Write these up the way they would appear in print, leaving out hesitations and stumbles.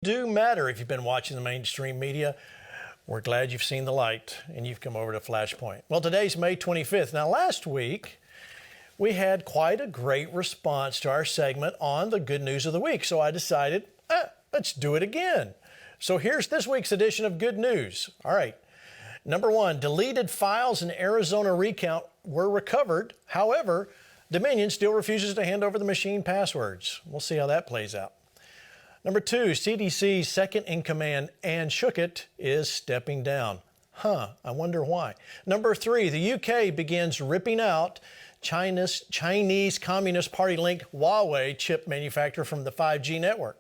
do matter. If you've been watching the mainstream media, we're glad you've seen the light and you've come over to Flashpoint. Well, today's May 25th. Now, last week, we had quite a great response to our segment on the good news of the week. So I decided, let's do it again. So here's this week's edition of Good News. All right. Number one, deleted files in Arizona recount were recovered. However, Dominion still refuses to hand over the machine passwords. We'll see how that plays out. Number two, CDC's second in command, Anne Schuchat, is stepping down. I wonder why. Number three, the UK begins ripping out Chinese Communist Party linked Huawei chip manufacturer from the 5G network.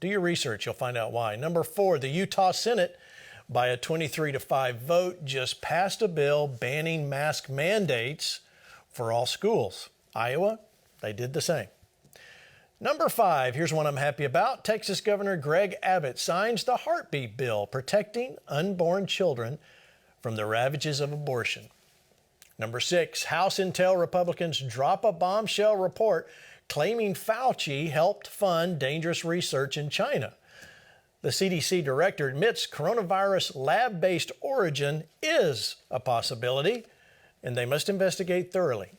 Do your research, you'll find out why. Number four, the Utah Senate, by a 23-5 vote, just passed a bill banning mask mandates for all schools. Iowa, they did the same. Number five, here's one I'm happy about. Texas Governor Greg Abbott signs the heartbeat bill protecting unborn children from the ravages of abortion. Number six, House Intel Republicans drop a bombshell report claiming Fauci helped fund dangerous research in China. The CDC director admits coronavirus lab-based origin is a possibility, and they must investigate thoroughly.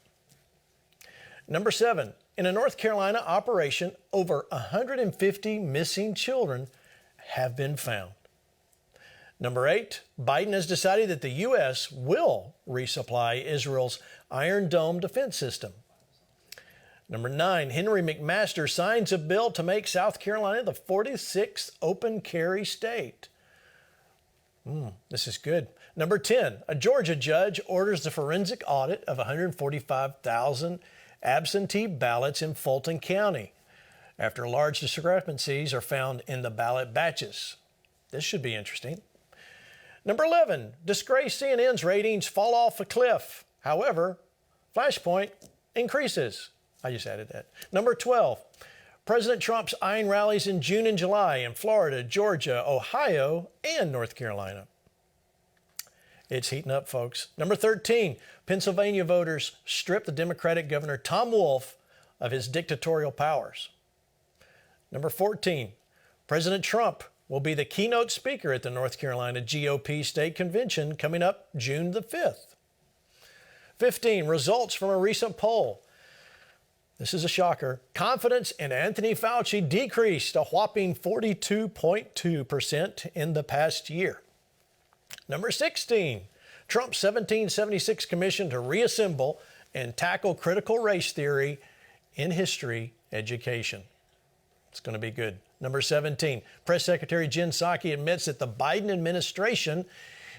Number seven, in a North Carolina operation, over 150 missing children have been found. Number eight, Biden has decided that the U.S. will resupply Israel's Iron Dome defense system. Number nine, Henry McMaster signs a bill to make South Carolina the 46th open carry state. This is good. Number 10, a Georgia judge orders the forensic audit of 145,000 absentee ballots in Fulton County after large discrepancies are found in the ballot batches. This should be interesting. Number 11, disgraced CNN's ratings fall off a cliff. However, Flashpoint increases. I just added that. Number 12, President Trump's eyeing rallies in June and July in Florida, Georgia, Ohio, and North Carolina. It's heating up, folks. Number 13, Pennsylvania voters strip the Democratic Governor Tom Wolf of his dictatorial powers. Number 14, President Trump will be the keynote speaker at the North Carolina GOP State Convention coming up June the 5th. 15, results from a recent poll. This is a shocker. Confidence in Anthony Fauci decreased a whopping 42.2% in the past year. Number 16, Trump's 1776 commission to reassemble and tackle critical race theory in history education. It's going to be good. Number 17, Press Secretary Jen Psaki admits that the Biden administration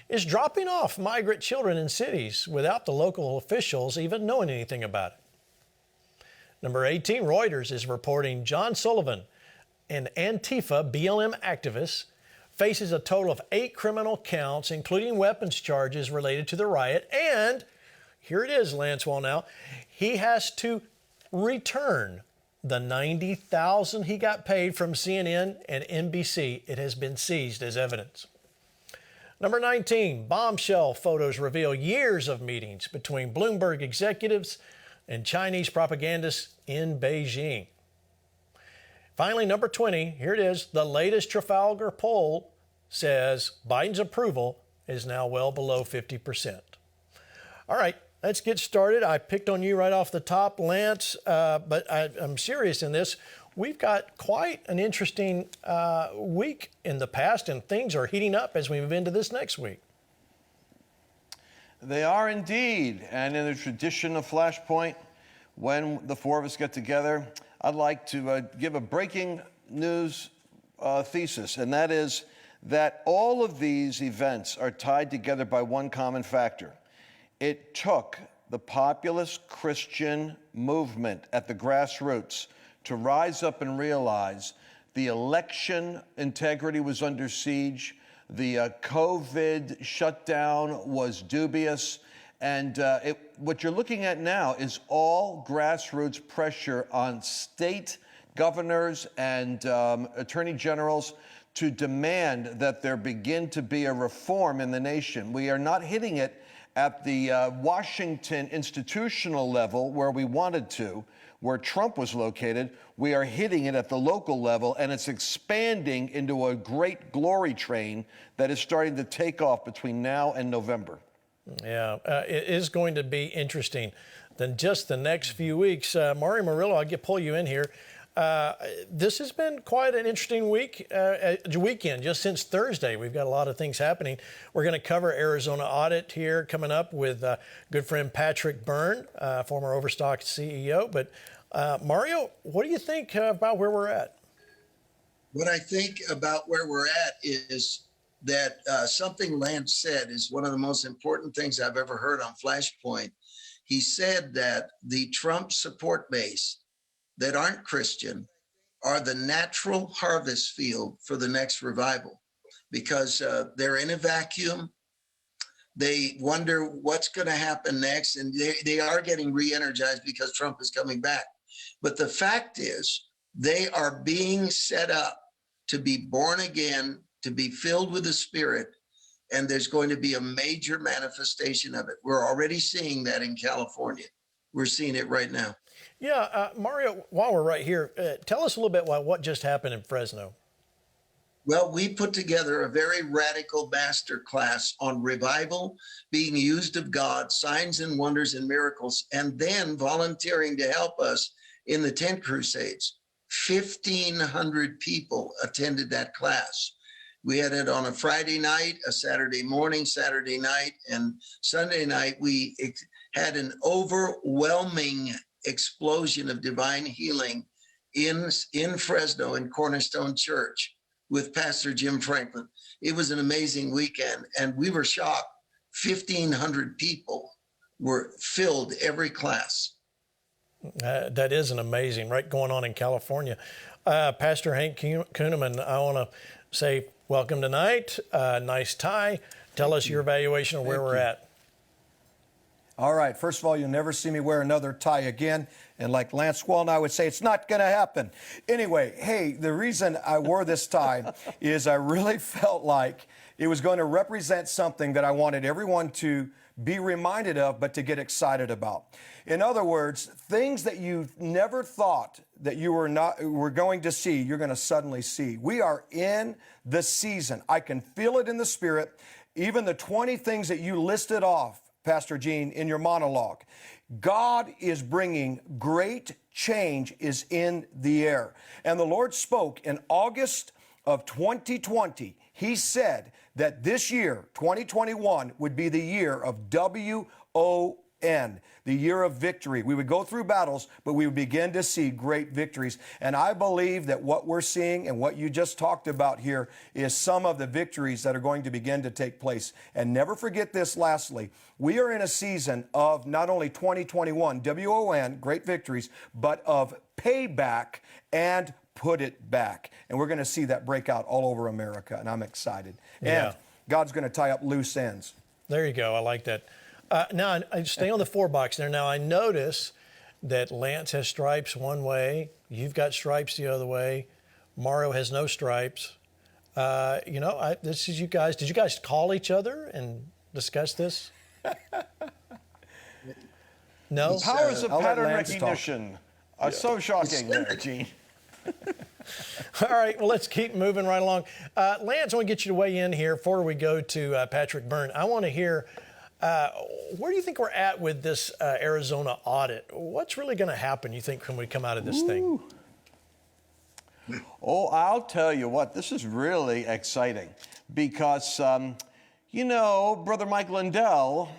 is dropping off migrant children in cities without the local officials even knowing anything about it. Number 18, Reuters is reporting John Sullivan, an Antifa BLM activist, faces a total of 8 criminal counts, including weapons charges related to the riot. And here it is, Lance Wallnau, he has to return the $90,000 he got paid from CNN and NBC. It has been seized as evidence. Number 19, bombshell photos reveal years of meetings between Bloomberg executives and Chinese propagandists in Beijing. Finally, number 20, here it is. The latest Trafalgar poll says Biden's approval is now well below 50%. All right, let's get started. I picked on you right off the top, Lance, but I'm serious in this. We've got quite an interesting week in the past, and things are heating up as we move into this next week. They are indeed. And in the tradition of Flashpoint, when the four of us get together, I'd like to give a breaking news thesis, and that is that all of these events are tied together by one common factor. It took the populist Christian movement at the grassroots to rise up and realize the election integrity was under siege, the COVID shutdown was dubious, and what you're looking at now is all grassroots pressure on state governors and attorney generals to demand that there begin to be a reform in the nation. We are not hitting it at the Washington institutional level where we wanted to, where Trump was located. We are hitting it at the local level, and it's expanding into a great glory train that is starting to take off between now and November. Yeah, it is going to be interesting. Then just the next few weeks, Mario Murillo, I'll pull you in here. This has been quite an interesting weekend, just since Thursday. We've got a lot of things happening. We're going to cover Arizona audit here coming up with good friend Patrick Byrne, former Overstock CEO. But Mario, what do you think about where we're at? What I think about where we're at is that something Lance said is one of the most important things I've ever heard on Flashpoint. He said that the Trump support base that aren't Christian are the natural harvest field for the next revival, because they're in a vacuum. They wonder what's going to happen next, and they are getting re-energized because Trump is coming back. But the fact is, they are being set up to be born again, to be filled with the Spirit, and there's going to be a major manifestation of it. We're already seeing that in California. We're seeing it right now. Yeah, Mario, while we're right here, tell us a little bit about what just happened in Fresno. Well, we put together a very radical master class on revival, being used of God, signs and wonders and miracles, and then volunteering to help us in the tent crusades. 1,500 people attended that class. We had it on a Friday night, a Saturday morning, Saturday night, and Sunday night. We had an overwhelming explosion of divine healing in Fresno, in Cornerstone Church, with Pastor Jim Franklin. It was an amazing weekend, and we were shocked. 1,500 people were filled every class. That is an amazing, right, going on in California. Pastor Hank Kuhneman, I want to say welcome tonight. Nice tie. Tell us your evaluation of where we're at. All right. First of all, you'll never see me wear another tie again. And like Lance Squall and I would say, it's not going to happen. Anyway, hey, the reason I wore this tie is I really felt like it was going to represent something that I wanted everyone to be reminded of, but to get excited about. In other words, things that you never thought that you were going to see, you're going to suddenly see. We are in the season. I can feel it in the spirit. Even the 20 things that you listed off, Pastor Gene, in your monologue. God is bringing great change is in the air. And the Lord spoke in August of 2020. He said that this year, 2021, would be the year of W-O-N, the year of victory. We would go through battles, but we would begin to see great victories. And I believe that what we're seeing and what you just talked about here is some of the victories that are going to begin to take place. And never forget this, lastly, we are in a season of not only 2021, W-O-N, great victories, but of payback and put it back. And we're going to see that break out all over America, and I'm excited. Yeah. And God's going to tie up loose ends. There you go. I like that. Now, I stay on the 4 box there. Now, I notice that Lance has stripes one way. You've got stripes the other way. Mario has no stripes. This is you guys. Did you guys call each other and discuss this? No? The powers of I'll let pattern Lance recognition are so shocking there, Gene. All right, well, let's keep moving right along. Lance, I want to get you to weigh in here before we go to Patrick Byrne. I want to hear, where do you think we're at with this Arizona audit? What's really going to happen, you think, when we come out of this thing? Oh, I'll tell you what, this is really exciting because, Brother Mike Lindell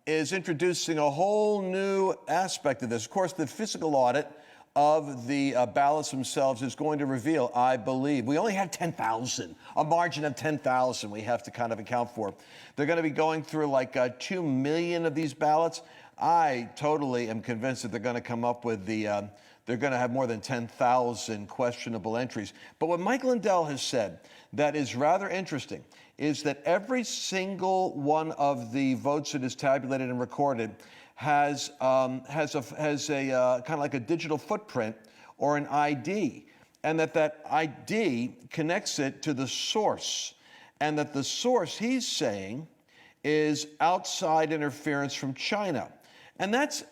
is introducing a whole new aspect of this. Of course, the physical audit of the ballots themselves is going to reveal, I believe, we only have 10,000, a margin of 10,000 we have to kind of account for. They're going to be going through like 2 million of these ballots. I totally am convinced that they're going to come up with they're going to have more than 10,000 questionable entries. But what Mike Lindell has said that is rather interesting is that every single one of the votes that is tabulated and recorded has a kind of like a digital footprint or an ID, and that ID connects it to the source, and that the source, he's saying, is outside interference from China. And that's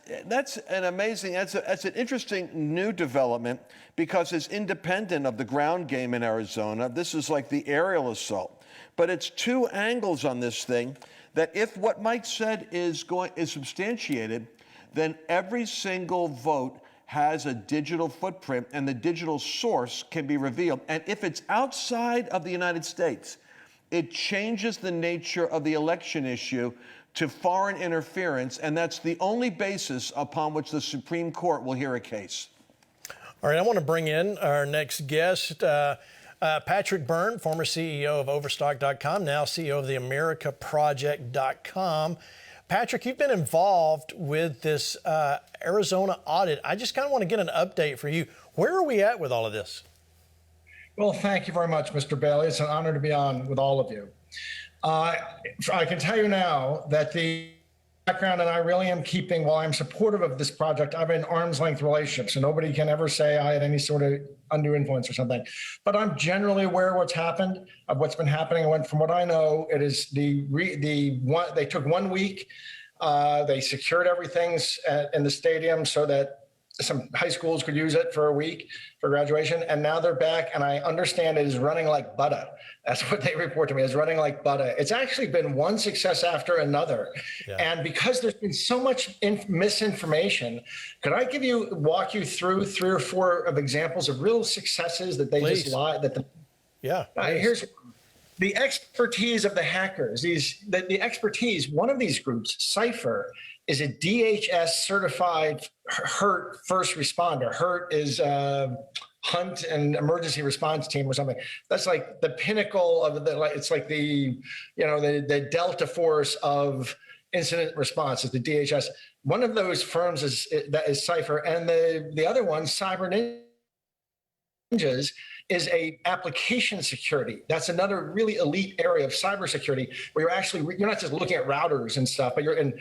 an amazing, that's an interesting new development because it's independent of the ground game in Arizona. This is like the aerial assault. But it's two angles on this thing that if what Mike said is substantiated, then every single vote has a digital footprint and the digital source can be revealed. And if it's outside of the United States, it changes the nature of the election issue to foreign interference, and that's the only basis upon which the Supreme Court will hear a case. All right, I want to bring in our next guest, Patrick Byrne, former CEO of Overstock.com, now CEO of the AmericaProject.com. Patrick, you've been involved with this Arizona audit. I just kind of want to get an update for you. Where are we at with all of this? Well, thank you very much, Mr. Bailey. It's an honor to be on with all of you. I can tell you now that the background and I really am keeping, while I'm supportive of this project, I'm in arm's length relationship, so nobody can ever say I had any sort of undue influence or something. But I'm generally aware of what's happened, of what's been happening. And from what I know, it is they took 1 week, they secured everything in the stadium so that some high schools could use it for a week for graduation, and now they're back, and I understand it is running like butter. That's what they report to me, is running like butter. It's actually been one success after another. Yeah. And because there's been so much misinformation, could I walk you through 3 or 4 of examples of real successes that they Please. just lied? Here's the expertise of the hackers. The expertise, one of these groups, Cypher, is a DHS certified HURT first responder. HURT is Hunt and Emergency Response Team or something. That's like the pinnacle of it's like the Delta Force of incident response is the DHS. One of those firms is Cypher, and the other one, Cyber Ninjas, is a application security. That's another really elite area of cybersecurity where you're not just looking at routers and stuff, but you're in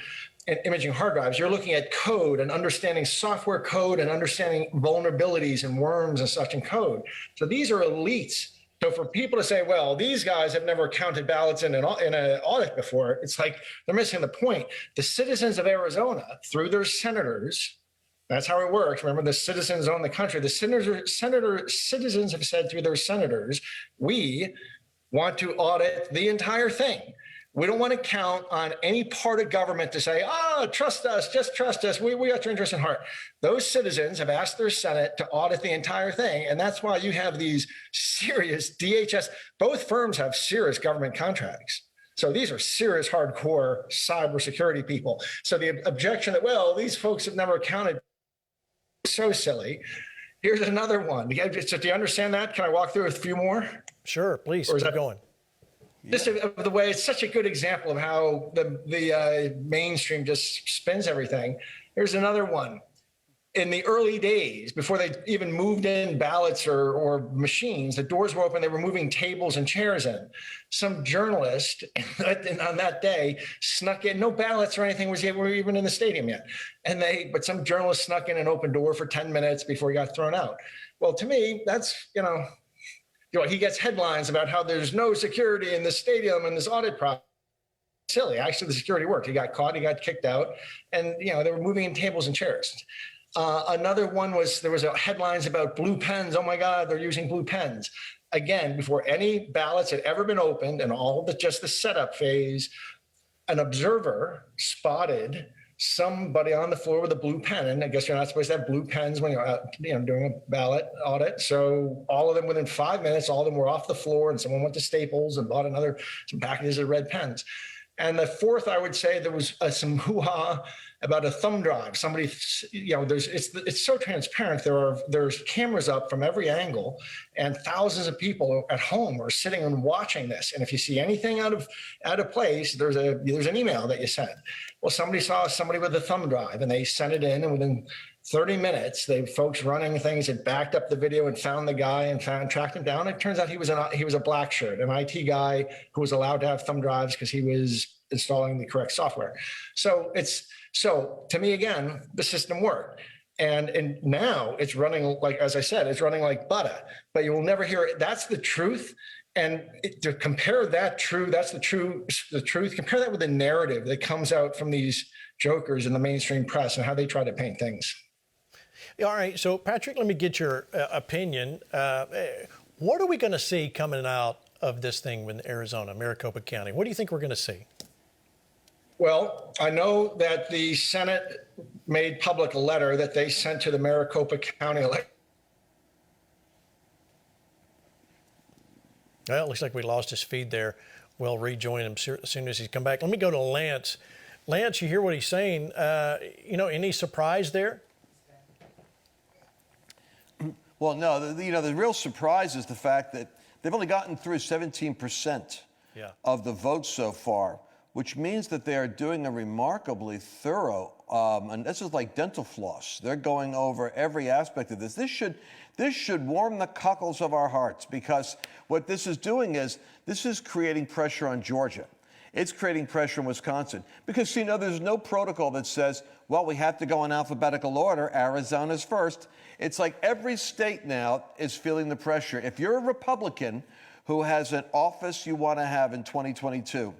imaging hard drives. You're looking at code and understanding software code and understanding vulnerabilities and worms and such in code. So these are elites. So for people to say, well, these guys have never counted ballots in an audit before, it's like they're missing the point. The citizens of Arizona, through their senators, that's how it works. Remember, the citizens own the country. The citizens have said through their senators, we want to audit the entire thing. We don't want to count on any part of government to say, trust us, just trust us. We got your interest in heart. Those citizens have asked their Senate to audit the entire thing. And that's why you have these serious DHS. Both firms have serious government contracts. So these are serious, hardcore cybersecurity people. So the objection that, well, these folks have never accounted, so silly. Here's another one. So do you understand that? Can I walk through a few more? Sure, please, keep going. Just of the way, it's such a good example of how the mainstream just spins everything. Here's another one. In the early days, before they even moved in ballots or machines, the doors were open, they were moving tables and chairs in. Some journalist on that day snuck in, no ballots or anything were even in the stadium yet. But some journalist snuck in an open door for 10 minutes before he got thrown out. Well, to me, that's, he gets headlines about how there's no security in the stadium and this audit process. Silly. Actually, the security worked. He got caught, he got kicked out, and they were moving in tables and chairs. Another one was there was headlines about blue pens. Oh my God, they're using blue pens. Again, before any ballots had ever been opened and just the setup phase, an observer spotted somebody on the floor with a blue pen. And I guess you're not supposed to have blue pens when you're out, doing a ballot audit. So all of them, within 5 minutes, all of them were off the floor, and someone went to Staples and bought some packages of red pens. And the fourth, I would say, there was some hoo-ha about a thumb drive. Somebody, it's so transparent. There's cameras up from every angle, and thousands of people at home are sitting and watching this. And if you see anything out of place, there's an email that you send. Well, somebody saw somebody with a thumb drive, and they sent it in, and within 30 minutes, folks running things had backed up the video and found the guy and tracked him down. It turns out he was a black shirt, an IT guy who was allowed to have thumb drives because he was installing the correct software. So to me, again, the system worked. And now it's running like, as I said, it's running like butter, but you will never hear it. That's the truth. And to compare that that's the truth. Compare that with the narrative that comes out from these jokers in the mainstream press and how they try to paint things. All right, so Patrick, let me get your opinion. What are we going to see coming out of this thing with Arizona, Maricopa County? What do you think we're going to see? Well, I know that the Senate made public a letter that they sent to the Maricopa County election. Well, it looks like we lost his feed there. We'll rejoin him as soon as he's come back. Let me go to Lance. Lance, you hear what he's saying. Any surprise there? Well, no, the real surprise is the fact that they've only gotten through 17% of the votes so far, which means that they are doing a remarkably thorough, and this is like dental floss. They're going over every aspect of this. This should warm the cockles of our hearts, because what this is doing is this is creating pressure on Georgia. It's creating pressure in Wisconsin, because, there's no protocol that says, well, we have to go in alphabetical order. Arizona's first. It's like every state now is feeling the pressure. If you're a Republican who has an office you want to have in 2022,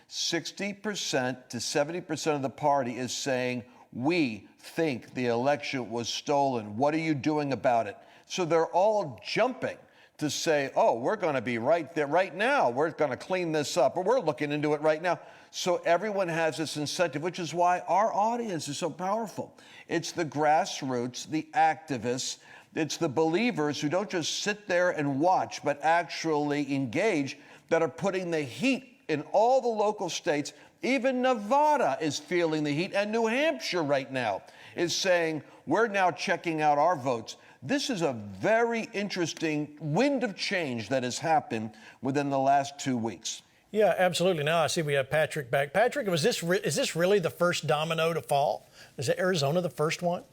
60% to 70% of the party is saying, we think the election was stolen. What are you doing about it? So they're all jumping to say, oh, we're going to be right there right now. We're going to clean this up, or we're looking into it right now. So everyone has this incentive, which is why our audience is so powerful. It's the grassroots, the activists, it's the believers who don't just sit there and watch, but actually engage, that are putting the heat in all the local states. Even Nevada is feeling the heat, and New Hampshire right now is saying, we're now checking out our votes. This is a very interesting wind of change that has happened within the last 2 weeks. Yeah, absolutely. Now I see we have Patrick back. Patrick, is this really the first domino to fall? Is Arizona the first one?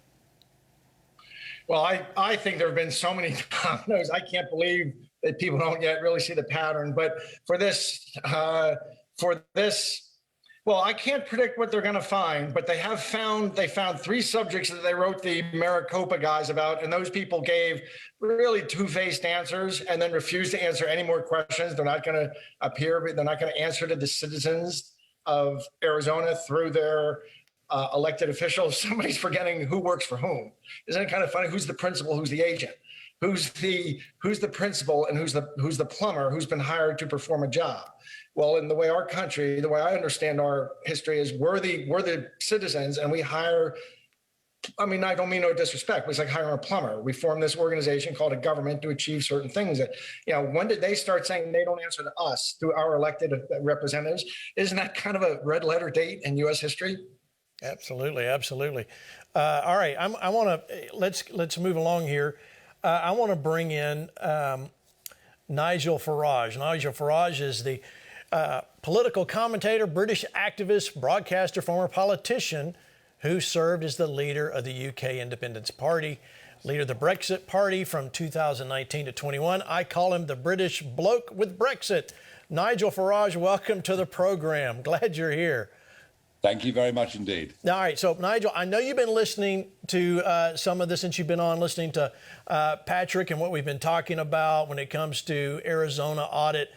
Well, I think there have been so many dominoes. I can't believe that people don't yet really see the pattern. But for this, well, I can't predict what they're going to find, but they found 3 subjects that they wrote the Maricopa guys about, and those people gave really two-faced answers and then refused to answer any more questions. They're not going to they're not going to answer to the citizens of Arizona through their elected officials. Somebody's forgetting who works for whom. Isn't it kind of funny? Who's the principal? Who's the agent? Who's the principal, and who's the plumber who's been hired to perform a job? Well, in the way our country, the way I understand our history is, we're the citizens, and we hire. I mean, I don't mean no disrespect, but it's like hiring a plumber. We form this organization called a government to achieve certain things. That, when did they start saying they don't answer to us through our elected representatives? Isn't that kind of a red letter date in U.S. history? Absolutely, absolutely. All right, I want to let's move along here. I want to bring in Nigel Farage. Nigel Farage is the political commentator, British activist, broadcaster, former politician who served as the leader of the UK Independence Party, leader of the Brexit Party from 2019 to 21. I call him the British bloke with Brexit. Nigel Farage, welcome to the program. Glad you're here. Thank you very much indeed. All right, so Nigel, I know you've been listening to some of this since you've been on, listening to Patrick and what we've been talking about when it comes to Arizona audit.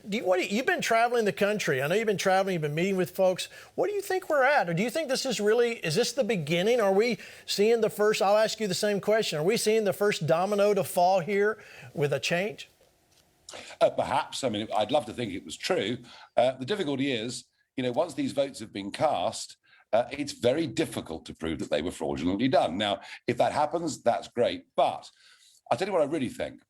You've been traveling the country. I know you've been traveling, you've been meeting with folks. What do you think we're at? Or do you think this is this the beginning? Are we seeing the first, I'll ask you the same question, are we seeing the first domino to fall here with a change? Perhaps. I mean, I'd love to think it was true. The difficulty is, once these votes have been cast, it's very difficult to prove that they were fraudulently done. Now, if that happens, that's great. But I'll tell you what I really think.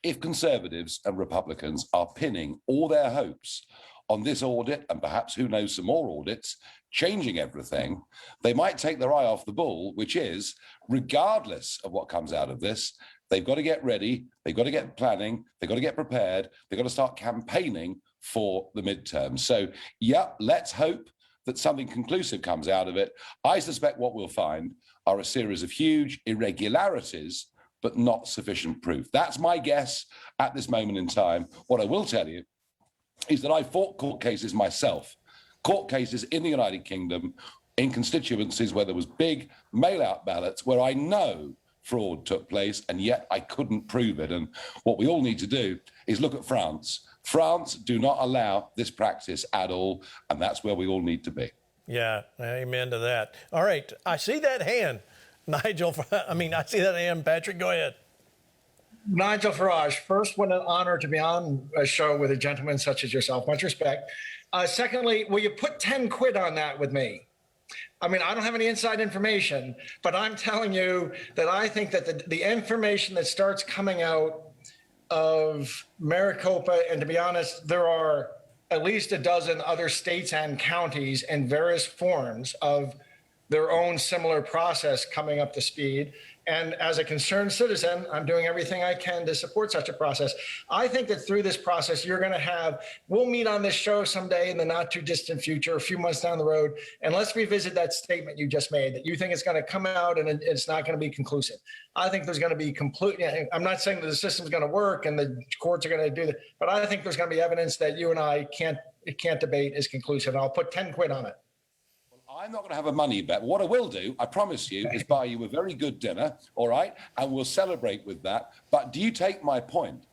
If Conservatives and Republicans are pinning all their hopes on this audit, and perhaps, who knows, some more audits, changing everything, they might take their eye off the ball, which is, regardless of what comes out of this, they've got to get ready, they've got to get planning, they've got to get prepared, they've got to start campaigning for the midterm. So, yeah, let's hope that something conclusive comes out of it. I suspect what we'll find are a series of huge irregularities, but not sufficient proof. That's my guess at this moment in time. What I will tell you is that I fought court cases myself, court cases in the United Kingdom, in constituencies where there was big mail-out ballots, where I know fraud took place, and yet I couldn't prove it. And what we all need to do is look at France. France do not allow this practice at all, and that's where we all need to be. Yeah, amen to that. All right, I see that hand, Nigel. I see that hand, Patrick. Go ahead. Nigel Farage, first, what an honor to be on a show with a gentleman such as yourself. Much respect. Secondly, will you put 10 quid on that with me? I mean, I don't have any inside information, but I'm telling you that I think that the information that starts coming out of Maricopa, and to be honest, there are at least a dozen other states and counties in various forms of their own similar process coming up to speed. And as a concerned citizen, I'm doing everything I can to support such a process. I think that through this process, we'll meet on this show someday in the not too distant future, a few months down the road, and let's revisit that statement you just made, that you think it's going to come out and it's not going to be conclusive. I think there's going to be I'm not saying that the system's going to work and the courts are going to do that, but I think there's going to be evidence that you and I can't debate is conclusive. And I'll put 10 quid on it. I'm not going to have a money bet. What I will do, I promise you, is buy you a very good dinner, all right? And we'll celebrate with that. But do you take my point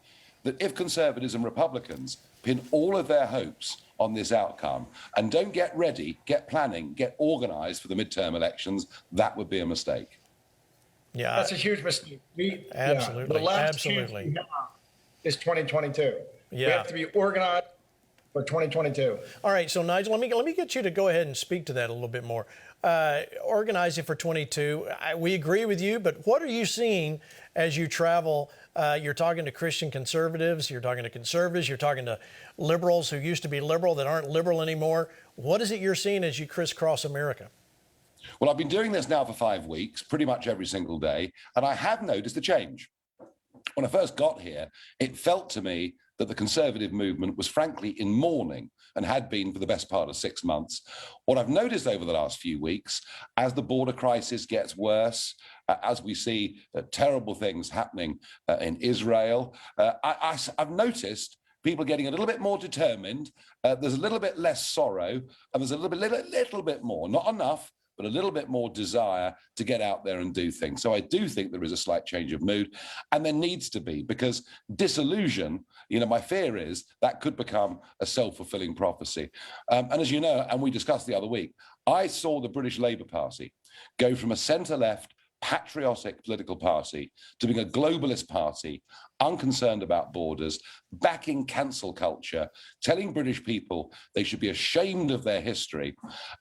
that if Conservatives and Republicans pin all of their hopes on this outcome and don't get ready, get planning, get organised for the midterm elections, that would be a mistake? Yeah, that's a huge mistake. Absolutely. The last Absolutely. chance we have is 2022. Yeah. We have to be organized for 2022. All right, so Nigel, let me get you to go ahead and speak to that a little bit more. Organizing for 22, we agree with you, but what are you seeing as you travel? You're talking to Christian conservatives, you're talking to conservatives, you're talking to liberals who used to be liberal that aren't liberal anymore. What is it you're seeing as you crisscross America? Well, I've been doing this now for 5 weeks, pretty much every single day, and I have noticed a change. When I first got here, it felt to me that the conservative movement was frankly in mourning and had been for the best part of 6 months. What I've noticed over the last few weeks, as the border crisis gets worse, as we see terrible things happening in Israel, I've noticed people getting a little bit more determined. There's a little bit less sorrow, and there's a little bit more, not enough, but a little bit more desire to get out there and do things. So I do think there is a slight change of mood, and there needs to be, because disillusion, my fear is that could become a self-fulfilling prophecy. And as you know, and we discussed the other week, I saw the British Labour Party go from a centre-left patriotic political party to being a globalist party, unconcerned about borders, backing cancel culture, telling British people they should be ashamed of their history.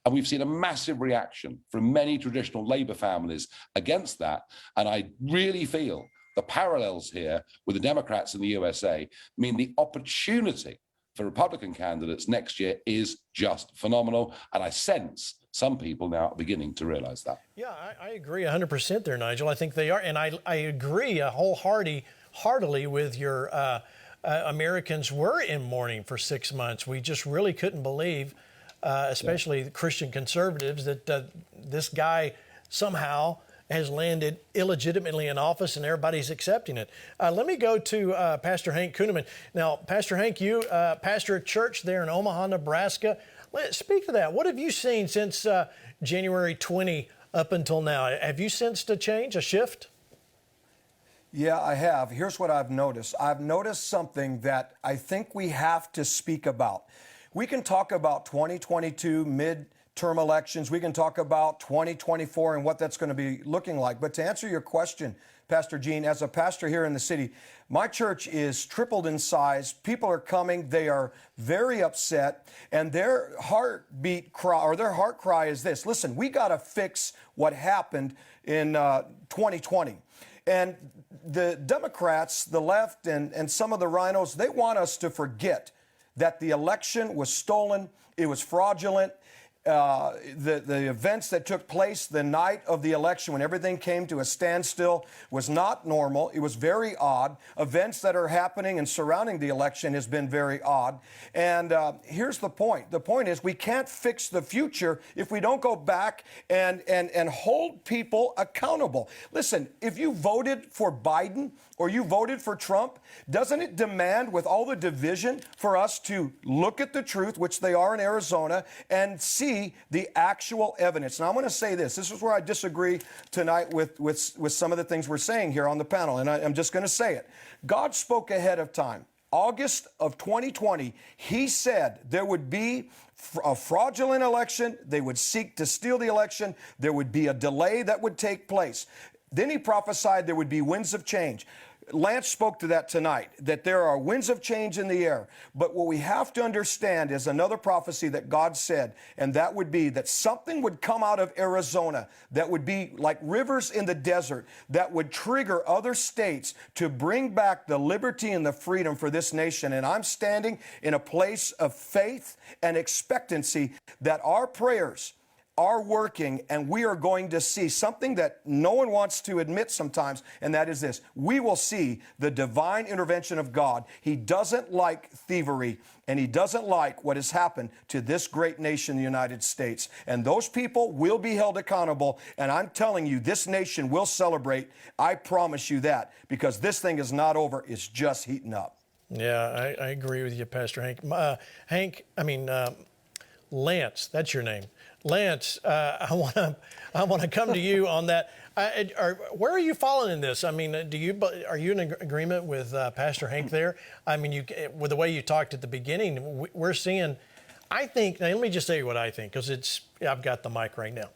And we've seen a massive reaction from many traditional Labour families against that. And I really feel the parallels here with the Democrats in the USA mean the opportunity for Republican candidates next year is just phenomenal. And I sense some people now are beginning to realize that. Yeah, I agree 100% there, Nigel. I think they are. And I agree wholeheartedly with your Americans were in mourning for 6 months. We just really couldn't believe, especially the Christian conservatives, that this guy somehow has landed illegitimately in office and everybody's accepting it. Let me go to Pastor Hank Kuhneman. Now, Pastor Hank, you pastor a church there in Omaha, Nebraska. Speak to that. What have you seen since January 20 up until now? Have you sensed a change, a shift? Yeah, I have. Here's what I've noticed. I've noticed something that I think we have to speak about. We can talk about 2022 midterm elections. We can talk about 2024 and what that's going to be looking like. But to answer your question, Pastor Gene, as a pastor here in the city, my church is tripled in size. People are coming. They are very upset. And their heartbeat cry, or their heart cry is this: listen, we got to fix what happened in 2020. And the Democrats, the left, and some of the rhinos, they want us to forget that the election was stolen. It was fraudulent. The events that took place the night of the election, when everything came to a standstill, was not normal. It was very odd. Events that are happening and surrounding the election has been very odd. And here's the point. The point is, we can't fix the future if we don't go back and hold people accountable. Listen, if you voted for Biden or you voted for Trump, doesn't it demand, with all the division, for us to look at the truth, which they are in Arizona, and see see the actual evidence. Now, I'm going to say this. This is where I disagree tonight with some of the things we're saying here on the panel, and I'm just going to say it. God spoke ahead of time. August of 2020, he said there would be a fraudulent election. They would seek to steal the election. There would be a delay that would take place. Then he prophesied there would be winds of change. Lance spoke to that tonight, that there are winds of change in the air. But what we have to understand is another prophecy that God said, and that would be that something would come out of Arizona that would be like rivers in the desert that would trigger other states to bring back the liberty and the freedom for this nation. And I'm standing in a place of faith and expectancy that our prayers are working, and we are going to see something that no one wants to admit sometimes, and that is this. We will see the divine intervention of God. He doesn't like thievery, and he doesn't like what has happened to this great nation, the United States. And those people will be held accountable, and I'm telling you, this nation will celebrate. I promise you that, because this thing is not over. It's just heating up. Yeah, I agree with you, Pastor Hank. Lance, that's your name. Lance, I want to come to you on that. Where are you falling in this? I mean, are you in agreement with Pastor Hank there? I mean, with the way you talked at the beginning, we're seeing. I think. Now, let me just tell you what I think, because I've got the mic right now.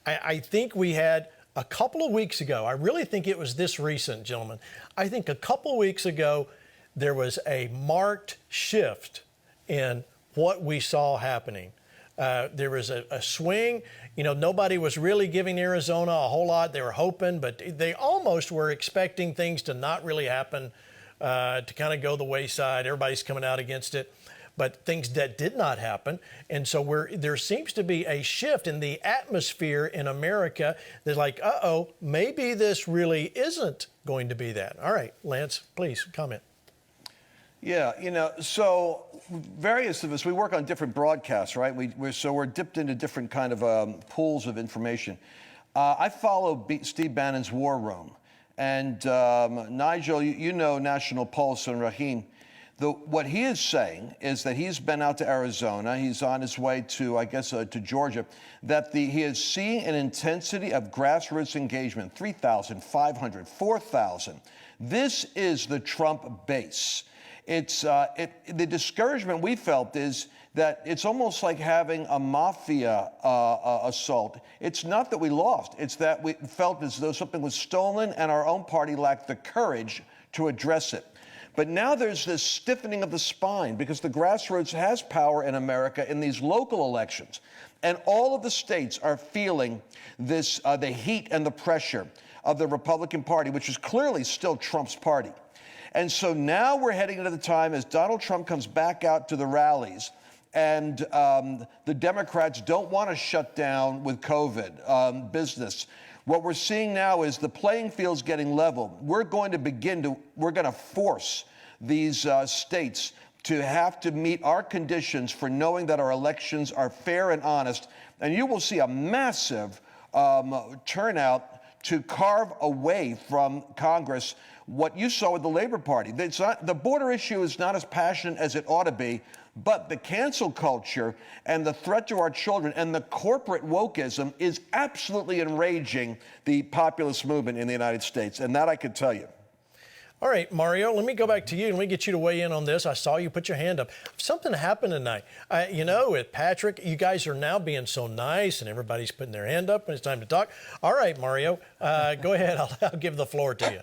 I think we had a couple of weeks ago. I really think it was this recent, gentlemen. I think a couple of weeks ago there was a marked shift in what we saw happening. There was a swing. You know, nobody was really giving Arizona a whole lot. They were hoping, but they almost were expecting things to not really happen, to kind of go the wayside. Everybody's coming out against it, but things that did not happen. And so there seems to be a shift in the atmosphere in America. They're like, uh-oh, maybe this really isn't going to be that. All right, Lance, please comment. Yeah, you know, so various of us, we work on different broadcasts, right? We're dipped into different kind of pools of information. I follow Steve Bannon's War Room. And Nigel, you know National Pulse and Rahim. What he is saying is that he's been out to Arizona. He's on his way to, I guess, to Georgia, that he is seeing an intensity of grassroots engagement, 3,500, 4,000. This is the Trump base. The discouragement we felt is that it's almost like having a mafia assault. It's not that we lost. It's that we felt as though something was stolen and our own party lacked the courage to address it. But now there's this stiffening of the spine because the grassroots has power in America in these local elections. And all of the states are feeling this, the heat and the pressure of the Republican Party, which is clearly still Trump's party. And so now we're heading into the time as Donald Trump comes back out to the rallies and the Democrats don't want to shut down with COVID business. What we're seeing now is the playing field's getting level. We're going to force these states to have to meet our conditions for knowing that our elections are fair and honest. And you will see a massive turnout to carve away from Congress what you saw with the Labor Party. The border issue is not as passionate as it ought to be, but the cancel culture and the threat to our children and the corporate wokeism is absolutely enraging the populist movement in the United States, and that I could tell you. All right, Mario, let me go back to you. Let me get you to weigh in on this. I saw you put your hand up. Something happened tonight. With Patrick, you guys are now being so nice, and everybody's putting their hand up when it's time to talk. All right, Mario, go ahead. I'll give the floor to you.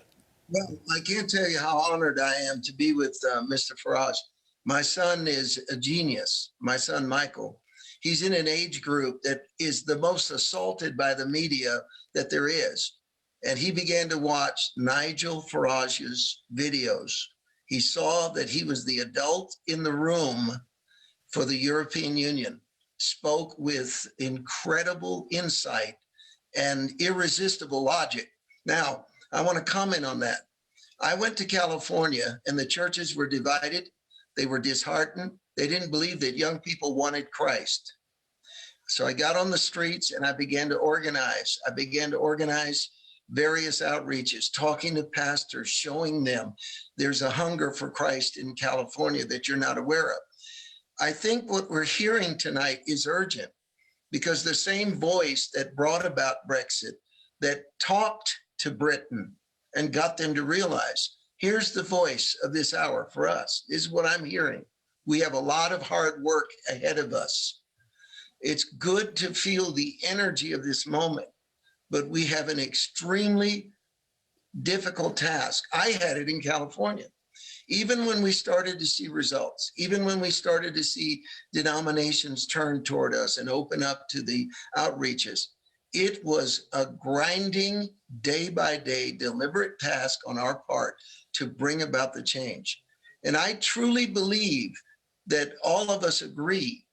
Well, I can't tell you how honored I am to be with Mr. Farage. My son is a genius. My son, Michael, he's in an age group that is the most assaulted by the media that there is. And he began to watch Nigel Farage's videos. He saw that he was the adult in the room for the European Union, spoke with incredible insight and irresistible logic. Now, I want to comment on that. I went to California and the churches were divided. They were disheartened. They didn't believe that young people wanted Christ. So I got on the streets and I began to organize. Various outreaches, talking to pastors, showing them there's a hunger for Christ in California that you're not aware of. I think what we're hearing tonight is urgent. because the same voice that brought about Brexit, that talked to Britain and got them to realize, here's the voice of this hour for us. This is what I'm hearing. We have a lot of hard work ahead of us. It's good to feel the energy of this moment, but we have an extremely difficult task. I had it in California. Even when we started to see results, even when we started to see denominations turn toward us and open up to the outreaches, it was a grinding, day by day, deliberate task on our part to bring about the change. And I truly believe that all of us agree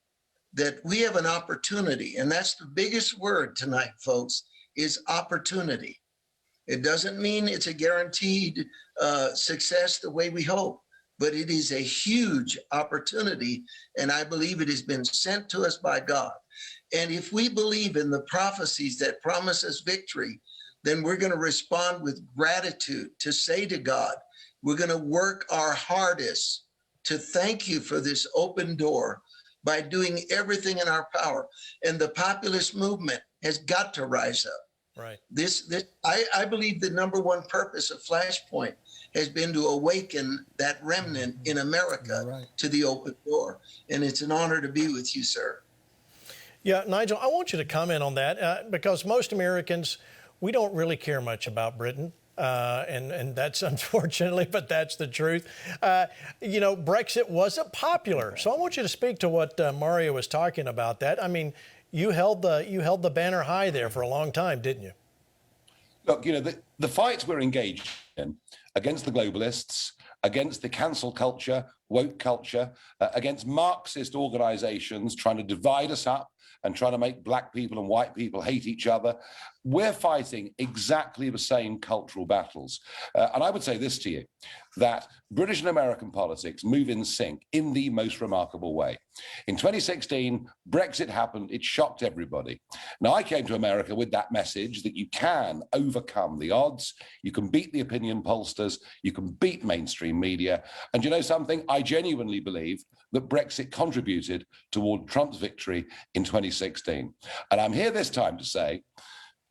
that we have an opportunity, and that's the biggest word tonight, folks, is opportunity. It doesn't mean it's a guaranteed success the way we hope, but it is a huge opportunity, and I believe it has been sent to us by God. And if we believe in the prophecies that promise us victory, then we're going to respond with gratitude to say to God, we're going to work our hardest to thank you for this open door by doing everything in our power. And the populist movement has got to rise up. Right. I believe the number one purpose of Flashpoint has been to awaken that remnant in America to the open door. And it's an honor to be with you, sir. Yeah, Nigel, I want you to comment on that because most Americans, we don't really care much about Britain. And that's unfortunately, but that's the truth. You know, Brexit wasn't popular. So I want you to speak to what Mario was talking about that. I mean, you held the banner high there for a long time, didn't you? Look, you know, the fight we're engaged in against the globalists, against the cancel culture, woke culture, against Marxist organizations trying to divide us up and trying to make black people and white people hate each other. We're fighting exactly the same cultural battles. And I would say this to you, that British and American politics move in sync in the most remarkable way. In 2016, Brexit happened. It shocked everybody. Now, I came to America with that message that you can overcome the odds, you can beat the opinion pollsters, you can beat mainstream media. And you know something? I genuinely believe that Brexit contributed toward Trump's victory in 2016. And I'm here this time to say,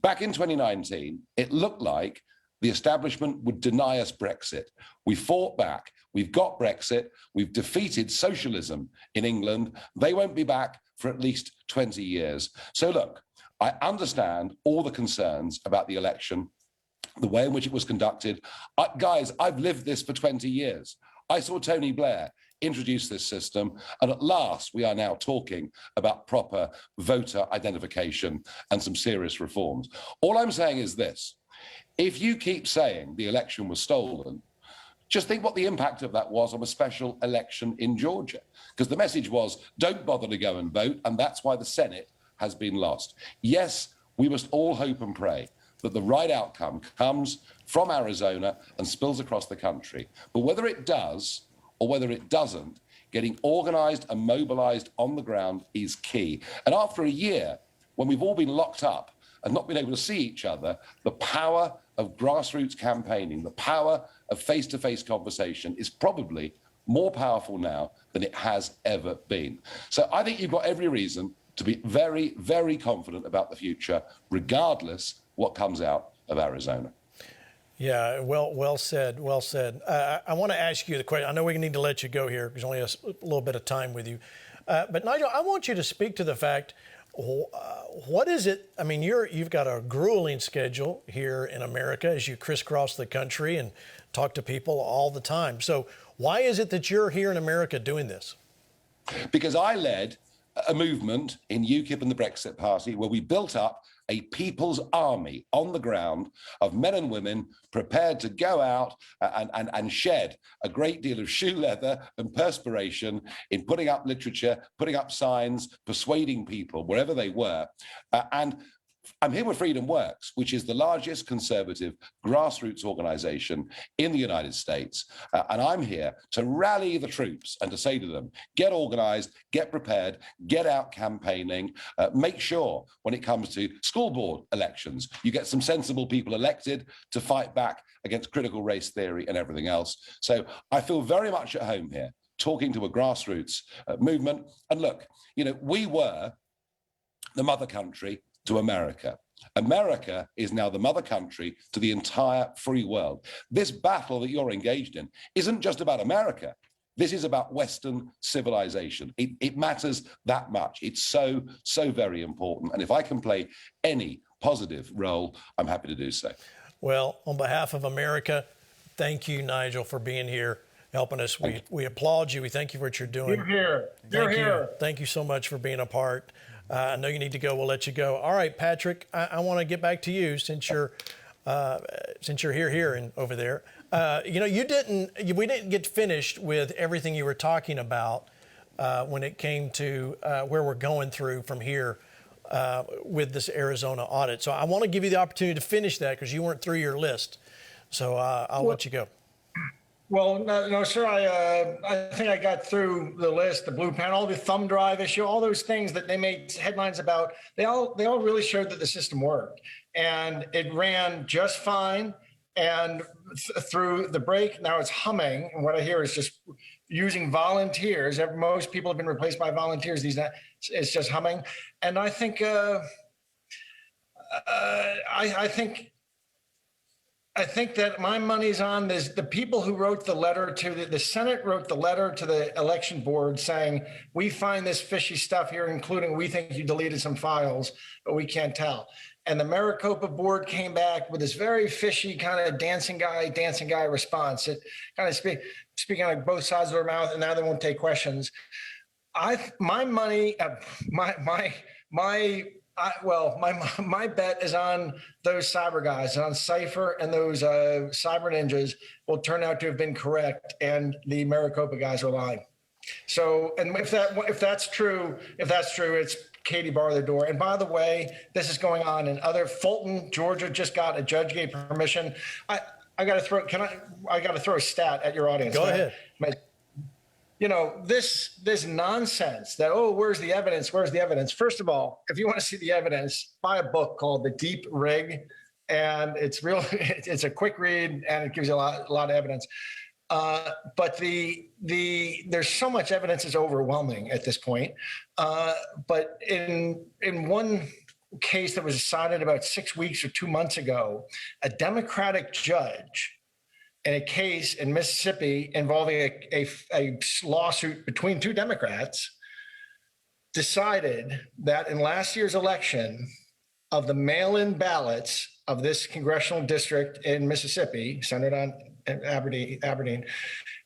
back in 2019, it looked like the establishment would deny us Brexit. We fought back. We've got Brexit. We've defeated socialism in England. They won't be back for at least 20 years. So look, I understand all the concerns about the election, the way in which it was conducted. Guys, I've lived this for 20 years. I saw Tony Blair introduce this system, and at last we are now talking about proper voter identification and some serious reforms. All I'm saying is this: if you keep saying the election was stolen, just think what the impact of that was on a special election in Georgia, because the message was don't bother to go and vote, and that's why the Senate has been lost. Yes, we must all hope and pray that the right outcome comes from Arizona and spills across the country. But whether it does or whether it doesn't, getting organized and mobilized on the ground is key. And after a year, when we've all been locked up and not been able to see each other, the power of grassroots campaigning, the power of face-to-face conversation is probably more powerful now than it has ever been. So I think you've got every reason to be very, very confident about the future, regardless what comes out of Arizona. Yeah, well said, well said. I want to ask you the question. I know we need to let you go here because only a little bit of time with you. But Nigel, I want you to speak to the fact, what is it? I mean, you've got a grueling schedule here in America as you crisscross the country and talk to people all the time. So why is it that you're here in America doing this? Because I led a movement in UKIP and the Brexit Party where we built up a people's army on the ground of men and women prepared to go out and shed a great deal of shoe leather and perspiration in putting up literature, putting up signs, persuading people wherever they were. And I'm here with Freedom Works, which is the largest conservative grassroots organization in the United States. And I'm here to rally the troops and to say to them, get organized, get prepared, get out campaigning, make sure when it comes to school board elections, you get some sensible people elected to fight back against critical race theory and everything else. So I feel very much at home here, talking to a grassroots movement. And look, you know, we were the mother country to America. America is now the mother country to the entire free world. This battle that you're engaged in isn't just about America. This is about Western civilization. It matters that much. It's so, so very important. And if I can play any positive role, I'm happy to do so. Well, on behalf of America, thank you, Nigel, for being here, helping us. We applaud you. We thank you for what you're doing. You're here. You're Thank you. here. Thank you so much for being a part. I know you need to go. We'll let you go. All right, Patrick, I want to get back to you since you're here and over there. We didn't get finished with everything you were talking about when it came to where we're going through from here with this Arizona audit. So I want to give you the opportunity to finish that because you weren't through your list. So I'll let you go. Well, no, sir. I think I got through the list, the blue pen, all the thumb drive issue, all those things that they made headlines about. They all really showed that the system worked, and it ran just fine. And through the break, now it's humming. And what I hear is just using volunteers. Most people have been replaced by volunteers. It's just humming. And I think I think that my money's on this. The people who wrote the letter to the Senate wrote the letter to the election board saying, we find this fishy stuff here, including we think you deleted some files, but we can't tell. And the Maricopa board came back with this very fishy kind of dancing guy response. It kind of speaking on both sides of their mouth, and now they won't take questions. My bet is on those cyber guys, on Cypher, and those cyber ninjas will turn out to have been correct, and the Maricopa guys are lying. So, and if that's true, it's Katie bar the door. And by the way, this is going on in other. Fulton, Georgia, just got a judge gave permission. I got to throw a stat at your audience. Go ahead. This nonsense that, where's the evidence? Where's the evidence? First of all, if you want to see the evidence, buy a book called The Deep Rig, and it's real. It's a quick read, and it gives you a lot of evidence. But there's so much evidence is overwhelming at this point. But in one case that was decided about 6 weeks or 2 months ago, a Democratic judge in a case in Mississippi involving a lawsuit between two Democrats decided that in last year's election, of the mail-in ballots of this congressional district in Mississippi, centered on Aberdeen,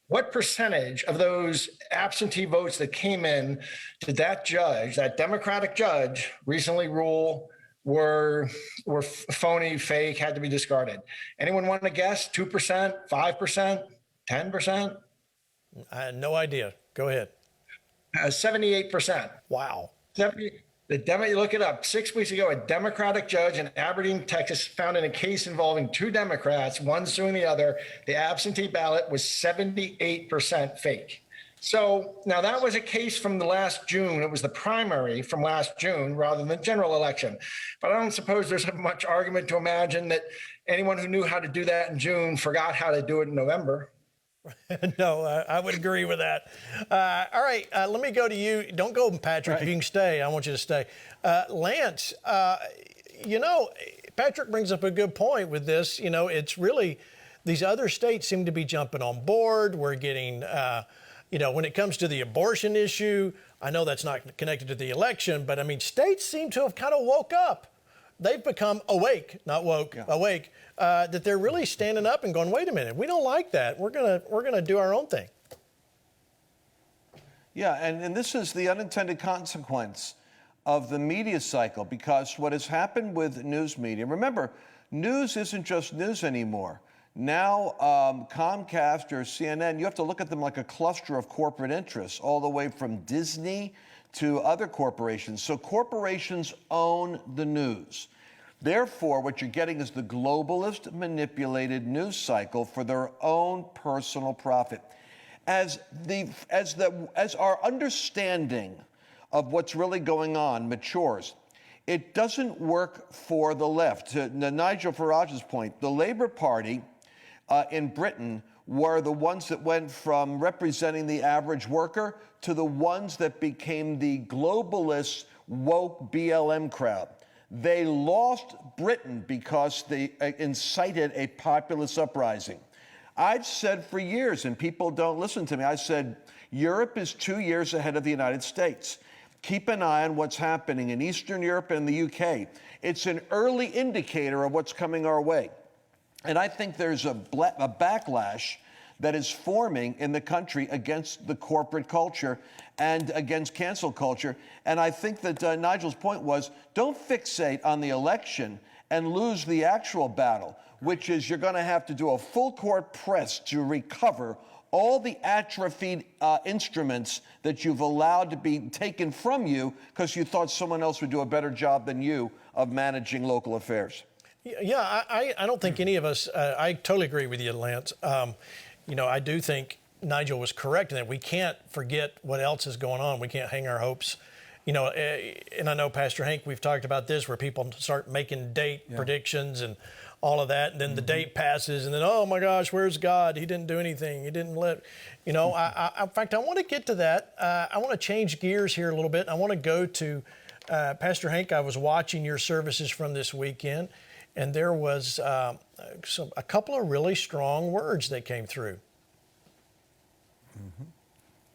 what percentage of those absentee votes that came in did that Democratic judge, recently rule were phony, fake, had to be discarded? Anyone want to guess? 2%, 5%, 10%? I had no idea. Go ahead. 78%. Wow. You look it up. 6 weeks ago, a Democratic judge in Aberdeen, Texas, found in a case involving two Democrats, one suing the other, the absentee ballot was 78% fake. So now that was a case from the last June. It was the primary from last June rather than the general election. But I don't suppose there's much argument to imagine that anyone who knew how to do that in June forgot how to do it in November. No, I would agree with that. All right, let me go to you. Don't go, Patrick. Right. You can stay. I want you to stay. Lance, Patrick brings up a good point with this. It's really these other states seem to be jumping on board. We're getting, when it comes to the abortion issue, I know that's not connected to the election, but, states seem to have kind of woke up. They've become awake, not woke, awake, that they're really standing up and going, wait a minute, we don't like that. We're gonna do our own thing. Yeah, and this is the unintended consequence of the media cycle, because what has happened with news media, remember, news isn't just news anymore. Now, Comcast or CNN, you have to look at them like a cluster of corporate interests, all the way from Disney to other corporations. So corporations own the news. Therefore, what you're getting is the globalist manipulated news cycle for their own personal profit. As our understanding of what's really going on matures, it doesn't work for the left. To Nigel Farage's point, the Labour Party in Britain were the ones that went from representing the average worker to the ones that became the globalists woke BLM crowd. They lost Britain because they incited a populist uprising. I've said for years, and people don't listen to me, I said, Europe is 2 years ahead of the United States. Keep an eye on what's happening in Eastern Europe and the UK. It's an early indicator of what's coming our way. And I think there's a backlash that is forming in the country against the corporate culture and against cancel culture. And I think that Nigel's point was, don't fixate on the election and lose the actual battle, which is you're going to have to do a full court press to recover all the atrophied instruments that you've allowed to be taken from you because you thought someone else would do a better job than you of managing local affairs. Yeah, I don't think any of us, I totally agree with you, Lance. I do think Nigel was correct in that we can't forget what else is going on. We can't hang our hopes. And I know, Pastor Hank, we've talked about this where people start making date predictions and all of that, and then the date passes, and then, oh my gosh, where's God? He didn't do anything. He didn't let, in fact, I want to get to that. I want to change gears here a little bit. I want to go to Pastor Hank. I was watching your services from this weekend, and there was a couple of really strong words that came through. Mm-hmm.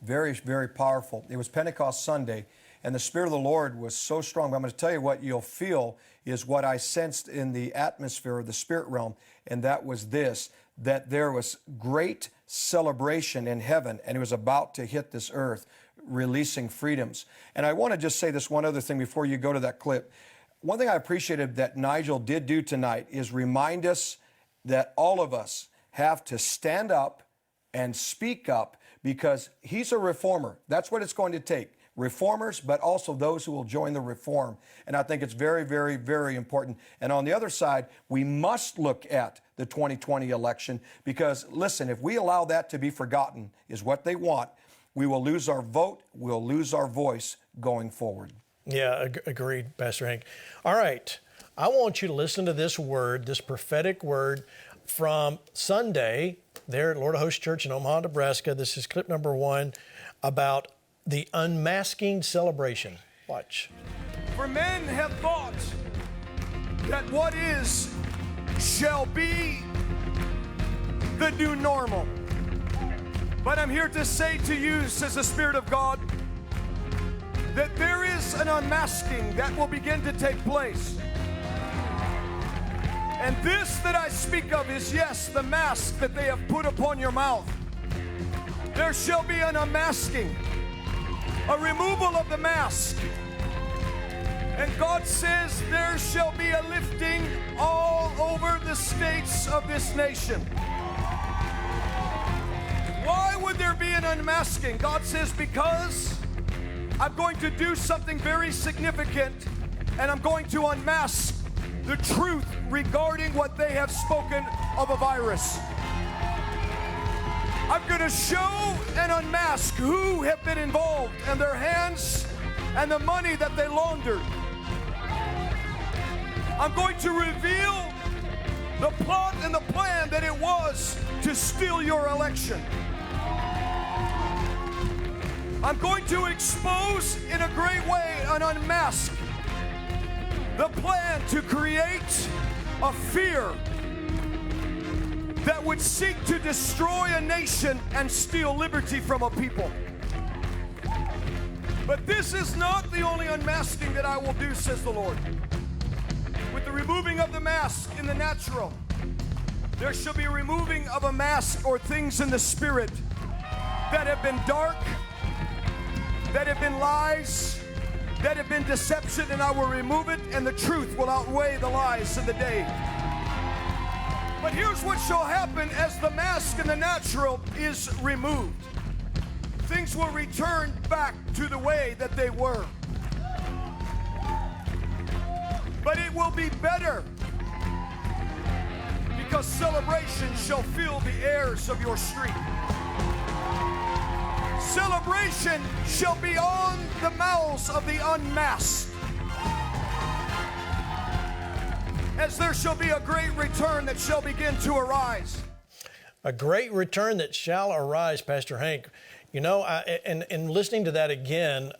Very, very powerful. It was Pentecost Sunday, and the Spirit of the Lord was so strong. But I'm going to tell you what you'll feel is what I sensed in the atmosphere of the spirit realm, and that was this, that there was great celebration in heaven, and it was about to hit this earth, releasing freedoms. And I want to just say this one other thing before you go to that clip. One thing I appreciated that Nigel did do tonight is remind us that all of us have to stand up and speak up, because he's a reformer. That's what it's going to take. Reformers, but also those who will join the reform. And I think it's very, very, very important. And on the other side, we must look at the 2020 election, because, listen, if we allow that to be forgotten, is what they want, we will lose our vote, we'll lose our voice going forward. Yeah, agreed, Pastor Hank. All right, I want you to listen to this word, this prophetic word from Sunday there at Lord of Hosts Church in Omaha, Nebraska. This is clip number 1 about the unmasking celebration. Watch. For men have thought that what is shall be the new normal. But I'm here to say to you, says the Spirit of God, that there is an unmasking that will begin to take place. And this that I speak of is, yes, the mask that they have put upon your mouth. There shall be an unmasking, a removal of the mask. And God says there shall be a lifting all over the states of this nation. Why would there be an unmasking? God says, because I'm going to do something very significant, and I'm going to unmask the truth regarding what they have spoken of a virus. I'm going to show and unmask who have been involved and their hands and the money that they laundered. I'm going to reveal the plot and the plan that it was to steal your election. I'm going to expose in a great way and unmask the plan to create a fear that would seek to destroy a nation and steal liberty from a people. But this is not the only unmasking that I will do, says the Lord. With the removing of the mask in the natural, there shall be a removing of a mask or things in the spirit that have been dark, that have been lies, that have been deception, and I will remove it, and the truth will outweigh the lies in the day. But here's what shall happen as the mask in the natural is removed. Things will return back to the way that they were. But it will be better, because celebration shall fill the airs of your street. Celebration shall be on the mouths of the unmasked, as there shall be a great return that shall begin to arise. A great return that shall arise, Pastor Hank. In listening to that again,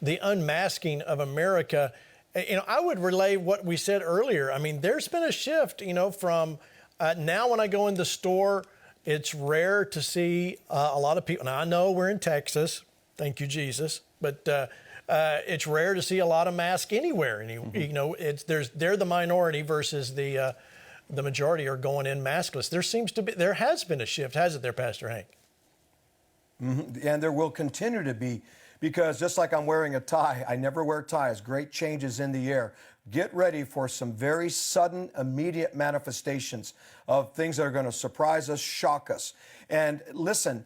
the unmasking of America. I would relay what we said earlier. I mean, there's been a shift, from now when I go in the store, it's rare to see a lot of people. Now, I know we're in Texas. Thank you, Jesus. But it's rare to see a lot of masks anywhere. They're the minority versus the majority are going in maskless. There has been a shift, hasn't there, Pastor Hank? Mm-hmm. And there will continue to be, because just like I'm wearing a tie, I never wear ties. Great changes in the air. Get ready for some very sudden, immediate manifestations of things that are going to surprise us, shock us. And listen,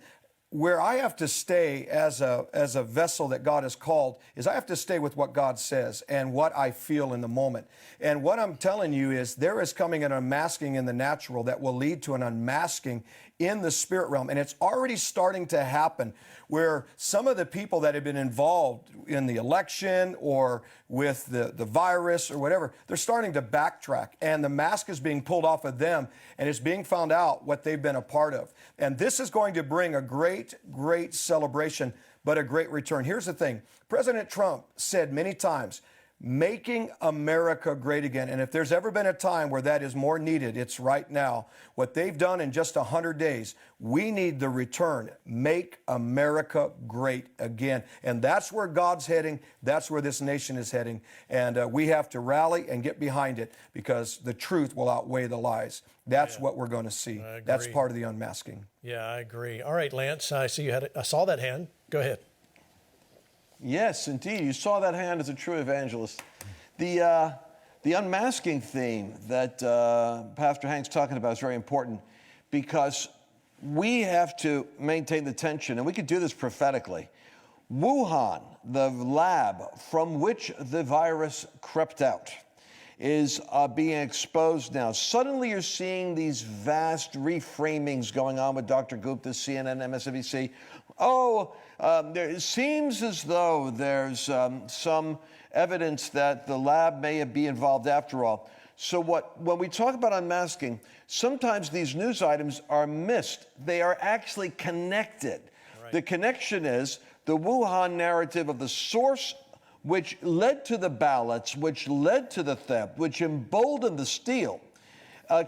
where I have to stay as a vessel that God has called is I have to stay with what God says and what I feel in the moment. And what I'm telling you is there is coming an unmasking in the natural that will lead to an unmasking in the spirit realm. And it's already starting to happen, where some of the people that have been involved in the election or with the virus or whatever, they're starting to backtrack, and the mask is being pulled off of them, and it's being found out what they've been a part of. And this is going to bring a great, great celebration, but a great return. Here's the thing. President Trump said many times, making America great again. And if there's ever been a time where that is more needed, it's right now. What they've done in just 100 days, we need the return. Make America great again. And that's where God's heading. That's where this nation is heading. And we have to rally and get behind it, because the truth will outweigh the lies. That's what we're going to see. That's part of the unmasking. Yeah, I agree. All right, Lance, I see I saw that hand. Go ahead. Yes, indeed. You saw that hand as a true evangelist. The unmasking theme that Pastor Hank's talking about is very important, because we have to maintain the tension, and we could do this prophetically. Wuhan, the lab from which the virus crept out, is being exposed now. Suddenly you're seeing these vast reframings going on with Dr. Gupta, CNN, MSNBC. It seems as though there's some evidence that the lab may be involved after all. So when we talk about unmasking, sometimes these news items are missed. They are actually connected. Right. The connection is the Wuhan narrative of the source, which led to the ballots, which led to the theft, which emboldened the steal,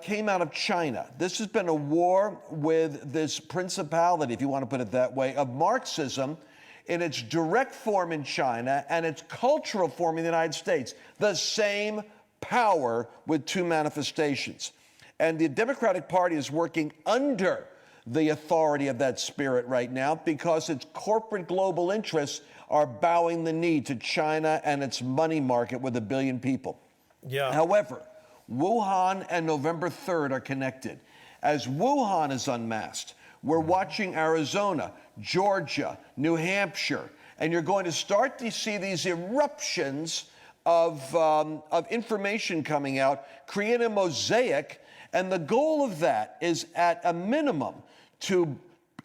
came out of China. This has been a war with this principality, if you want to put it that way, of Marxism in its direct form in China and its cultural form in the United States. The same power with two manifestations. And the Democratic Party is working under the authority of that spirit right now, because its corporate global interests are bowing the knee to China and its money market with 1 billion people. Yeah. However, Wuhan and November 3rd are connected. As Wuhan is unmasked, we're watching Arizona, Georgia, New Hampshire, and you're going to start to see these eruptions of information coming out, create a mosaic, and the goal of that is, at a minimum, to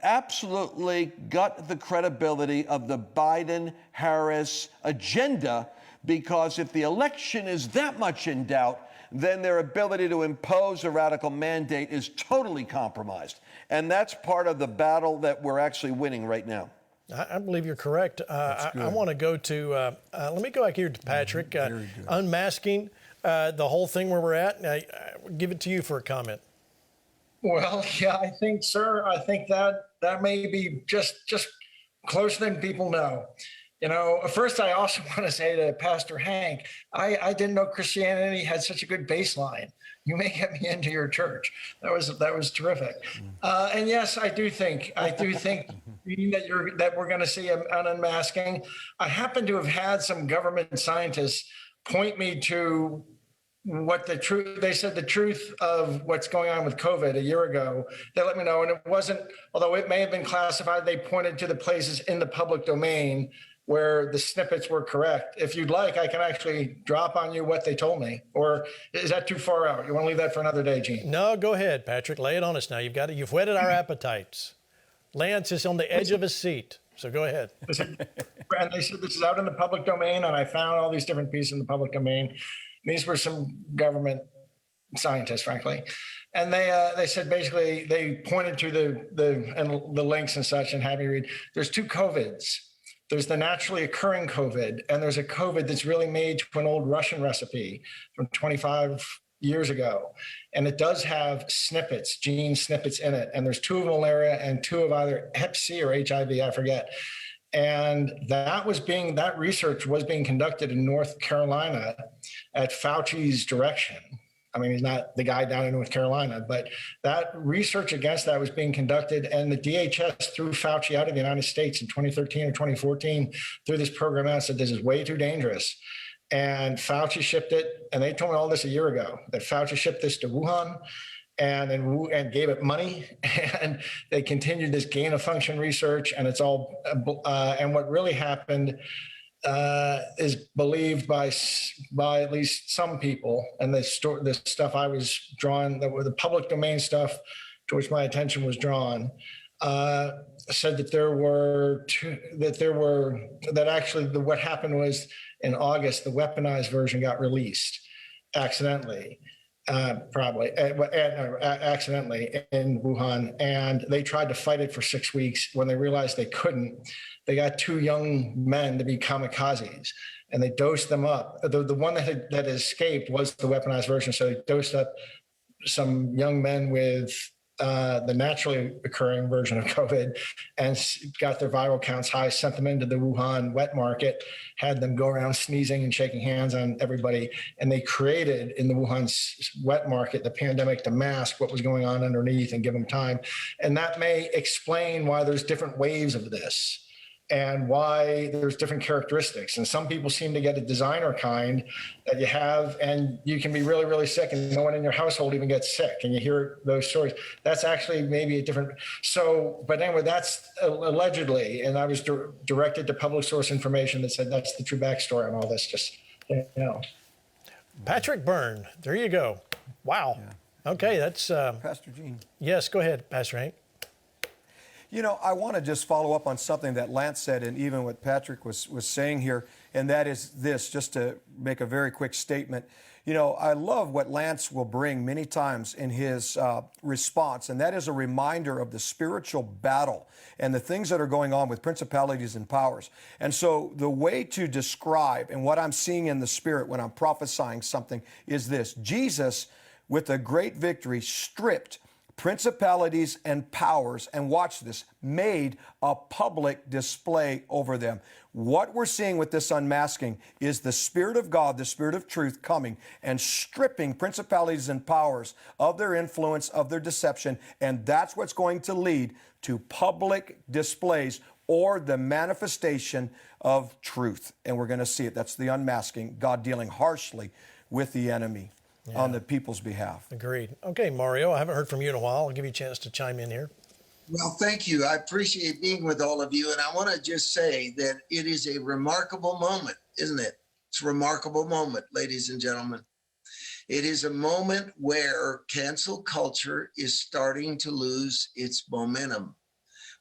absolutely gut the credibility of the Biden-Harris agenda, because if the election is that much in doubt, then their ability to impose a radical mandate is totally compromised. And that's part of the battle that we're actually winning right now. I believe you're correct. I want to go to, let me go back here to Patrick. Unmasking, the whole thing where we're at. Give it to you for a comment. Well, yeah, I think, sir, I think that may be just closer than people know. First, I also want to say to Pastor Hank, I didn't know Christianity had such a good baseline. You may get me into your church. That was terrific. And yes, I do think that we're going to see an unmasking. I happen to have had some government scientists point me to they said the truth of what's going on with COVID a year ago. They let me know, and it wasn't, although it may have been classified, they pointed to the places in the public domain where the snippets were correct. If you'd like, I can actually drop on you what they told me. Or is that too far out? You want to leave that for another day, Gene? No, go ahead, Patrick. Lay it on us now. You've whetted our appetites. Lance is on the edge of his seat, so go ahead. And they said this is out in the public domain, and I found all these different pieces in the public domain. These were some government scientists, frankly. And they said, basically, they pointed to the links and such and had me read, there's two COVIDs. There's the naturally occurring COVID, and there's a COVID that's really made to an old Russian recipe from 25 years ago. And it does have snippets, gene snippets in it. And there's 2 of malaria and 2 of either Hep C or HIV, I forget. And that research was being conducted in North Carolina at Fauci's direction. I mean, he's not the guy down in North Carolina, but that research against that was being conducted, and the DHS threw Fauci out of the United States in 2013 or 2014, threw this program out and said, this is way too dangerous. And Fauci shipped it, and they told me all this a year ago, that Fauci shipped this to Wuhan and gave it money, and they continued this gain of function research, and it's all, and what really happened is believed by at least some people, and the stuff I was drawn, the public domain stuff to which my attention was drawn, said that what happened was in August, the weaponized version got released accidentally. Accidentally in Wuhan, and they tried to fight it for 6 weeks. When they realized they couldn't, they got 2 young men to be kamikazes, and they dosed them up. The one that escaped was the weaponized version, so they dosed up some young men with the naturally occurring version of COVID and got their viral counts high, sent them into the Wuhan wet market, had them go around sneezing and shaking hands on everybody. And they created in the Wuhan wet market, the pandemic, to mask what was going on underneath and give them time. And that may explain why there's different waves of this and why there's different characteristics. And some people seem to get a designer kind that you have, and you can be really, really sick, and no one in your household even gets sick. And you hear those stories. That's actually maybe a different. So, but anyway, that's allegedly, and I was directed to public source information that said that's the true backstory on all this. Just, you know. Patrick Byrne, there you go. Wow. Yeah. Okay, that's. Pastor Gene. Yes, go ahead, Pastor Hank. You know, I want to just follow up on something that Lance said, and even what Patrick was saying here, and that is this, just to make a very quick statement. You know, I love what Lance will bring many times in his response, and that is a reminder of the spiritual battle and the things that are going on with principalities and powers. And so the way to describe, and what I'm seeing in the spirit when I'm prophesying something, is this: Jesus, with a great victory, stripped principalities and powers, and watch this, made a public display over them. What we're seeing with this unmasking is the Spirit of God, the Spirit of truth, coming and stripping principalities and powers of their influence, of their deception, and that's what's going to lead to public displays or the manifestation of truth. And we're going to see it. That's the unmasking, God dealing harshly with the enemy. Yeah. On the people's behalf. Agreed. Okay, Mario, I haven't heard from you in a while. I'll give you a chance to chime in here. Well, thank you. I appreciate being with all of you. And I want to just say that it is a remarkable moment, isn't it? It's a remarkable moment, ladies and gentlemen. It is a moment where cancel culture is starting to lose its momentum,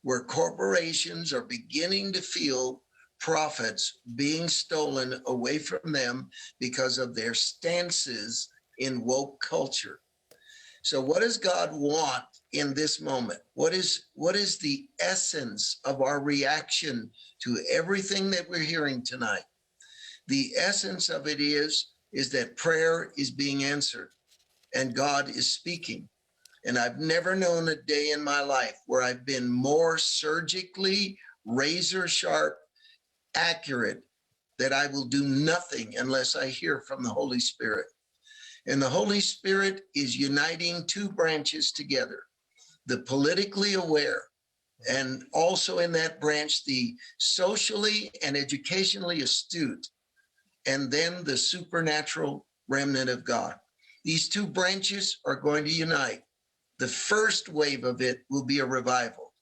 where corporations are beginning to feel profits being stolen away from them because of their stances in woke culture. So what does God want in this moment? What is the essence of our reaction to everything that we're hearing tonight? The essence of it is that prayer is being answered and God is speaking. And I've never known a day in my life where I've been more surgically, razor sharp, accurate, that I will do nothing unless I hear from the Holy Spirit. And the Holy Spirit is uniting 2 branches together, the politically aware, and also in that branch, the socially and educationally astute, and then the supernatural remnant of God. These 2 branches are going to unite. The first wave of it will be a revival.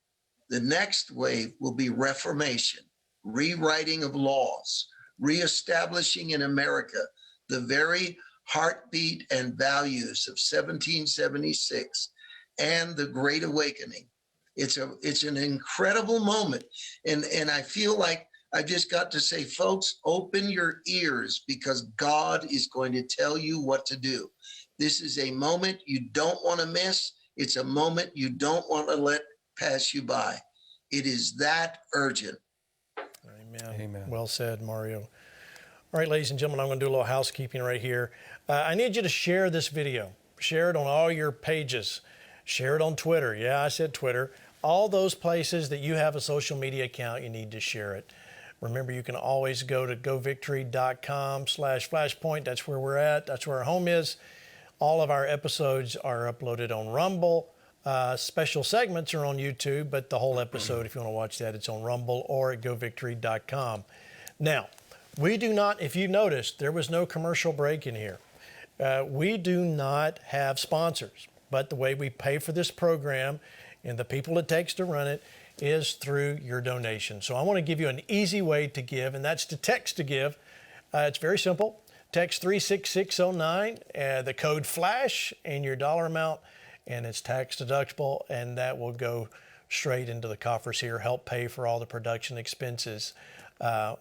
The next wave will be reformation, rewriting of laws, reestablishing in America the very heartbeat and values of 1776 and the Great Awakening. It's an incredible moment. And I feel like I just got to say, folks, open your ears because God is going to tell you what to do. This is a moment you don't want to miss. It's a moment you don't want to let pass you by. It is that urgent. Amen. Well said, Mario. All right, ladies and gentlemen, I'm going to do a little housekeeping right here. I need you to share this video. Share it on all your pages. Share it on Twitter. Yeah, I said Twitter. All those places that you have a social media account, you need to share it. Remember, you can always go to govictory.com/flashpoint. That's where we're at. That's where our home is. All of our episodes are uploaded on Rumble. Special segments are on YouTube, but the whole episode, if you want to watch that, it's on Rumble or at govictory.com. Now, we do not, if you noticed, there was no commercial break in here. We do not have sponsors, but the way we pay for this program and the people it takes to run it is through your donation. So I want to give you an easy way to give, and that's to text to give. It's very simple. Text 36609, the code FLASH, and your dollar amount, and it's tax deductible, and that will go straight into the coffers here, help pay for all the production expenses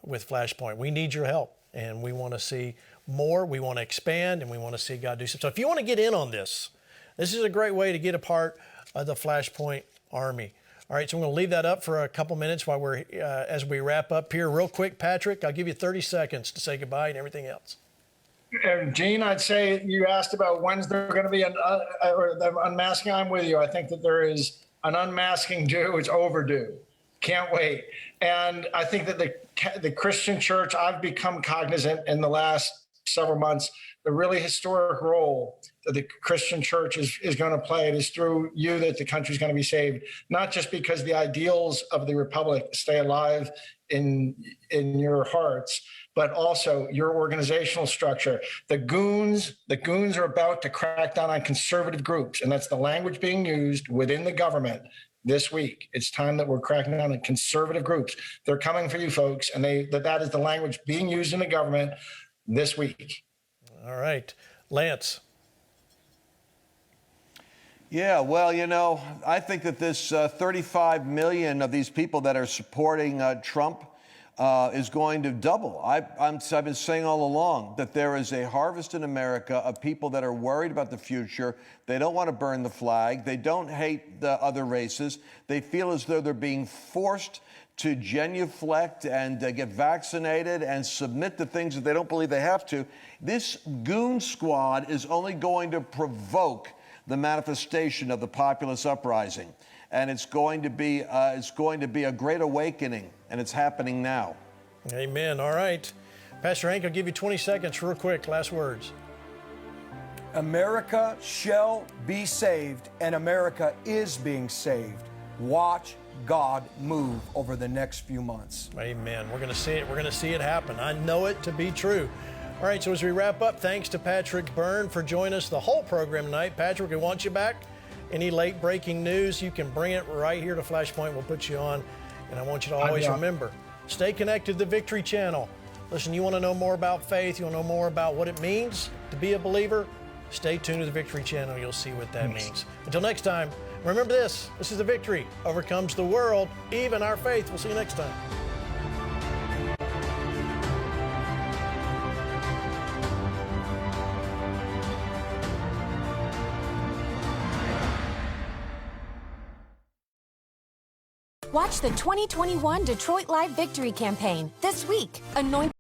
with Flashpoint. We need your help, and we want to see more. We want to expand, and we want to see God do something. So if you want to get in on this, this is a great way to get a part of the Flashpoint Army. All right, so I'm going to leave that up for a couple minutes while we're as we wrap up here. Real quick, Patrick, I'll give you 30 seconds to say goodbye and everything else. And Gene, I'd say you asked about when's there going to be or the unmasking. I'm with you. I think that there is an unmasking due. It's overdue. Can't wait. And I think that the Christian church, I've become cognizant in the last several months, the really historic role that the Christian church is going to play. It is through you that the country is going to be saved, not just because the ideals of the republic stay alive in your hearts, but also your organizational structure. The goons are about to crack down on conservative groups, and that's the language being used within the government this week. It's time that we're cracking down on conservative groups. They're coming for you, folks, and that is the language being used in the government this week. All right. Lance. Yeah, well, I think that this 35 million of these people that are supporting Trump is going to double. I've been saying all along that there is a harvest in America of people that are worried about the future. They don't want to burn the flag. They don't hate the other races. They feel as though they're being forced to genuflect and get vaccinated and submit to things that they don't believe they have to. This goon squad is only going to provoke the manifestation of the populist uprising. And it's going to be a great awakening, and it's happening now. Amen. All right. Pastor Hank, I'll give you 20 seconds real quick. Last words. America shall be saved, and America is being saved. Watch God move over the next few months. Amen. We're going to see it. We're going to see it happen. I know it to be true. All right, so as we wrap up, thanks to Patrick Byrne for joining us the whole program tonight. Patrick, we want you back. Any late breaking news, you can bring it right here to Flashpoint. We'll put you on. And I want you to always remember, stay connected to the Victory Channel. Listen, you want to know more about faith, you want to know more about what it means to be a believer, stay tuned to the Victory Channel. You'll see what that means. Until next time, remember this is the victory overcomes the world, even our faith. We'll see you next time. Watch the 2021 Detroit Live Victory Campaign this week. Anoint